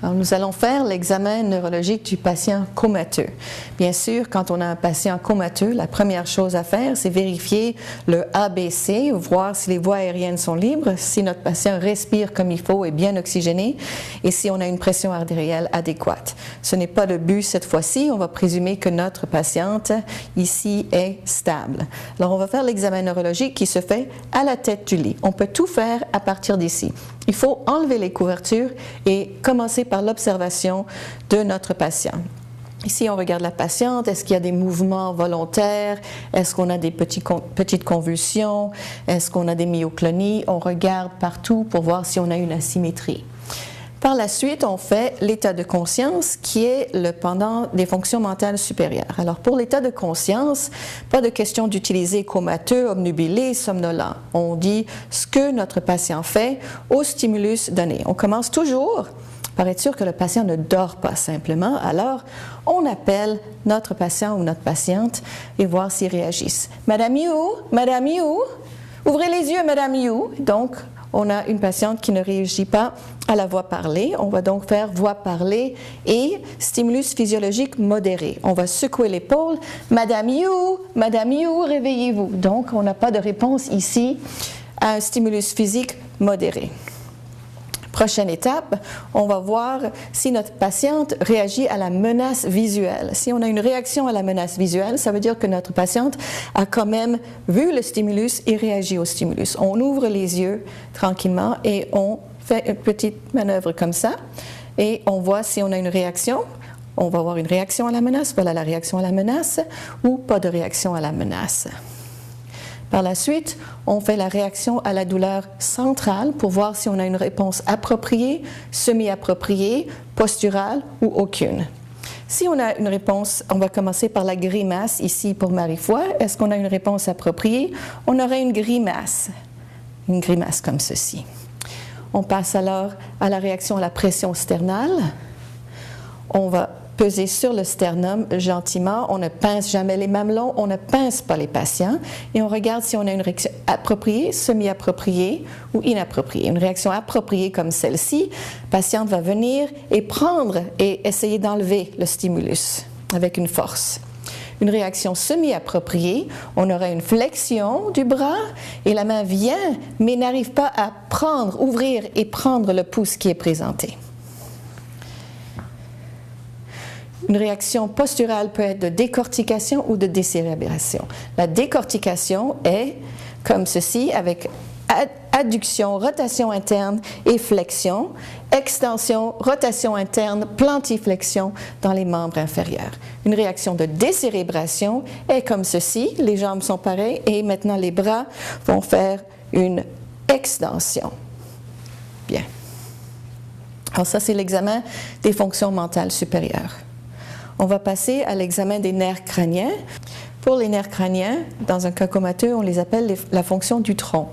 Alors, nous allons faire l'examen neurologique du patient comateux. Bien sûr, quand on a un patient comateux, la première chose à faire, c'est vérifier le ABC, voir si les voies aériennes sont libres, si notre patient respire comme il faut et bien oxygéné, et si on a une pression artérielle adéquate. Ce n'est pas le but cette fois-ci, on va présumer que notre patiente ici est stable. Alors, on va faire l'examen neurologique qui se fait à la tête du lit. On peut tout faire à partir d'ici. Il faut enlever les couvertures et commencer par l'observation de notre patient. Ici, on regarde la patiente. Est-ce qu'il y a des mouvements volontaires? Est-ce qu'on a des petites convulsions? Est-ce qu'on a des myoclonies? On regarde partout pour voir si on a une asymétrie. Par la suite, on fait l'état de conscience qui est le pendant des fonctions mentales supérieures. Alors, pour l'état de conscience, pas de question d'utiliser comateux, obnubilé, somnolent. On dit ce que notre patient fait au stimulus donné. On commence toujours par être sûr que le patient ne dort pas simplement. Alors, on appelle notre patient ou notre patiente et voir s'ils réagissent. Madame You, ouvrez les yeux, Madame You. Donc, on a une patiente qui ne réagit pas à la voix parlée. On va donc faire voix parlée et stimulus physiologique modéré. On va secouer l'épaule. Madame You, réveillez-vous. Donc, on n'a pas de réponse ici à un stimulus physique modéré. Prochaine étape, on va voir si notre patiente réagit à la menace visuelle. Si on a une réaction à la menace visuelle, ça veut dire que notre patiente a quand même vu le stimulus et réagi au stimulus. On ouvre les yeux tranquillement et on fait une petite manœuvre comme ça et on voit si on a une réaction. On va avoir une réaction à la menace, voilà la réaction à la menace, ou pas de réaction à la menace. Par la suite, on fait la réaction à la douleur centrale pour voir si on a une réponse appropriée, semi-appropriée, posturale ou aucune. Si on a une réponse, on va commencer par la grimace ici pour Marie-Foi. Est-ce qu'on a une réponse appropriée? On aurait une grimace comme ceci. On passe alors à la réaction à la pression sternale. On va peser sur le sternum gentiment. On ne pince jamais les mamelons, on ne pince pas les patients et on regarde si on a une réaction appropriée, semi-appropriée ou inappropriée. Une réaction appropriée comme celle-ci, la patiente va venir et prendre et essayer d'enlever le stimulus avec une force. Une réaction semi-appropriée, on aura une flexion du bras et la main vient mais n'arrive pas à ouvrir et prendre le pouce qui est présenté. Une réaction posturale peut être de décortication ou de décérébration. La décortication est comme ceci, avec adduction, rotation interne et flexion, extension, rotation interne, plantiflexion dans les membres inférieurs. Une réaction de décérébration est comme ceci, les jambes sont pareilles et maintenant les bras vont faire une extension. Bien. Alors ça, c'est l'examen des fonctions mentales supérieures. On va passer à l'examen des nerfs crâniens. Pour les nerfs crâniens, dans un cas comateux, on les appelle la fonction du tronc.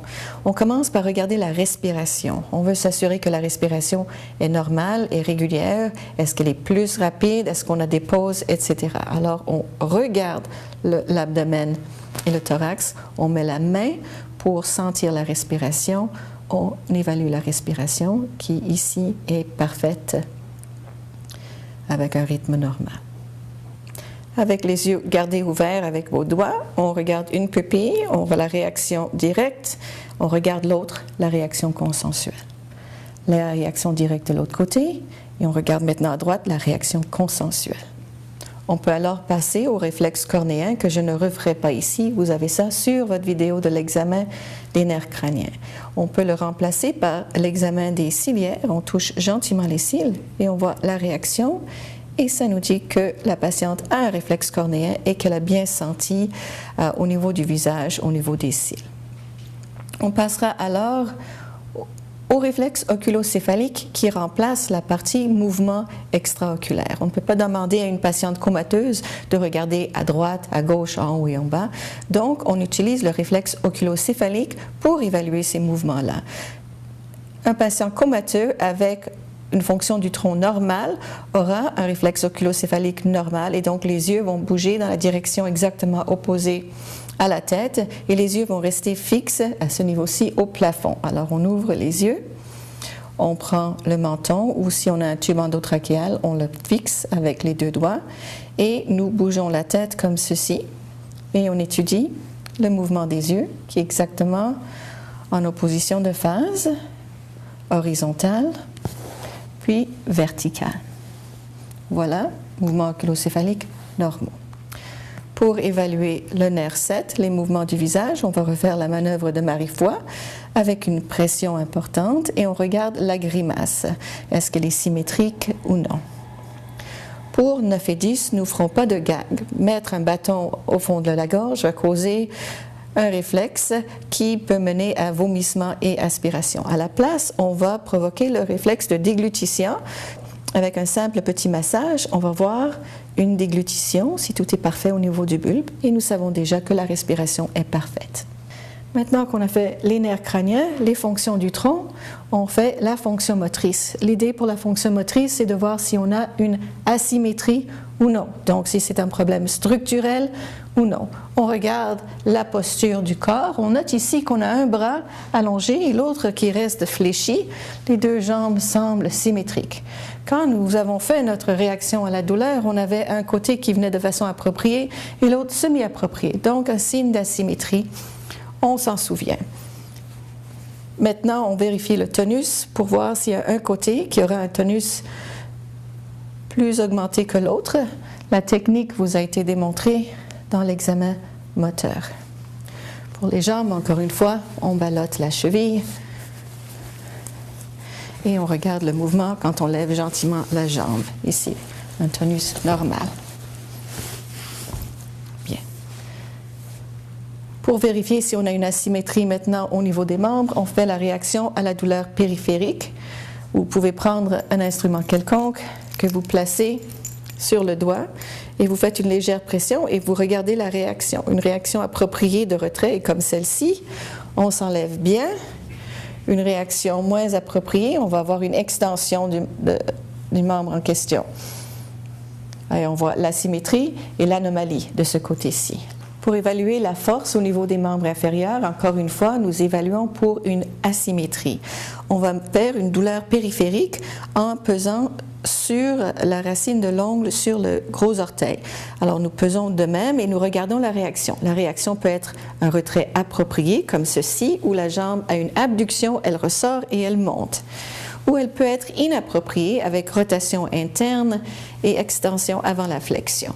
On commence par regarder la respiration. On veut s'assurer que la respiration est normale et régulière. Est-ce qu'elle est plus rapide? Est-ce qu'on a des pauses, etc. Alors, on regarde l'abdomen et le thorax. On met la main pour sentir la respiration. On évalue la respiration qui, ici, est parfaite avec un rythme normal. Avec les yeux gardés ouverts avec vos doigts, on regarde une pupille, on voit la réaction directe, on regarde l'autre, la réaction consensuelle. La réaction directe de l'autre côté, et on regarde maintenant à droite la réaction consensuelle. On peut alors passer au réflexe cornéen que je ne referai pas ici. Vous avez ça sur votre vidéo de l'examen des nerfs crâniens. On peut le remplacer par l'examen des ciliaires. On touche gentiment les cils et on voit la réaction. Et ça nous dit que la patiente a un réflexe cornéen et qu'elle a bien senti au niveau du visage, au niveau des cils. On passera alors au réflexe oculocéphalique qui remplace la partie mouvement extraoculaire. On ne peut pas demander à une patiente comateuse de regarder à droite, à gauche, en haut et en bas. Donc, on utilise le réflexe oculocéphalique pour évaluer ces mouvements-là. Un patient comateux avec une fonction du tronc normale aura un réflexe oculocéphalique normal et donc les yeux vont bouger dans la direction exactement opposée à la tête et les yeux vont rester fixes à ce niveau-ci au plafond. Alors on ouvre les yeux, on prend le menton ou si on a un tube endotrachéal, on le fixe avec les deux doigts et nous bougeons la tête comme ceci et on étudie le mouvement des yeux qui est exactement en opposition de phase, horizontale, puis verticale. Voilà, mouvements oculocéphaliques normaux. Pour évaluer le nerf 7, les mouvements du visage, on va refaire la manœuvre de Marie-Foy avec une pression importante et on regarde la grimace. Est-ce qu'elle est symétrique ou non? Pour 9 et 10, nous ne ferons pas de gag. Mettre un bâton au fond de la gorge va causer un réflexe qui peut mener à vomissement et aspiration. À la place, on va provoquer le réflexe de déglutition. Avec un simple petit massage, on va voir une déglutition si tout est parfait au niveau du bulbe et nous savons déjà que la respiration est parfaite. Maintenant qu'on a fait les nerfs crâniens, les fonctions du tronc, on fait la fonction motrice. L'idée pour la fonction motrice, c'est de voir si on a une asymétrie ou non. Donc, si c'est un problème structurel ou non. On regarde la posture du corps. On note ici qu'on a un bras allongé et l'autre qui reste fléchi. Les deux jambes semblent symétriques. Quand nous avons fait notre réaction à la douleur, on avait un côté qui venait de façon appropriée et l'autre semi-appropriée. Donc, un signe d'asymétrie. On s'en souvient. Maintenant, on vérifie le tonus pour voir s'il y a un côté qui aura un tonus plus augmenté que l'autre. La technique vous a été démontrée dans l'examen moteur. Pour les jambes, encore une fois, on ballotte la cheville et on regarde le mouvement quand on lève gentiment la jambe. Ici, un tonus normal. Pour vérifier si on a une asymétrie maintenant au niveau des membres, on fait la réaction à la douleur périphérique. Vous pouvez prendre un instrument quelconque que vous placez sur le doigt et vous faites une légère pression et vous regardez la réaction. Une réaction appropriée de retrait est comme celle-ci. On s'enlève bien. Une réaction moins appropriée, on va avoir une extension du membre en question. Et on voit l'asymétrie et l'anomalie de ce côté-ci. Pour évaluer la force au niveau des membres inférieurs, encore une fois, nous évaluons pour une asymétrie. On va faire une douleur périphérique en pesant sur la racine de l'ongle sur le gros orteil. Alors nous pesons de même et nous regardons la réaction. La réaction peut être un retrait approprié comme ceci, où la jambe a une abduction, elle ressort et elle monte. Ou elle peut être inappropriée avec rotation interne et extension avant la flexion.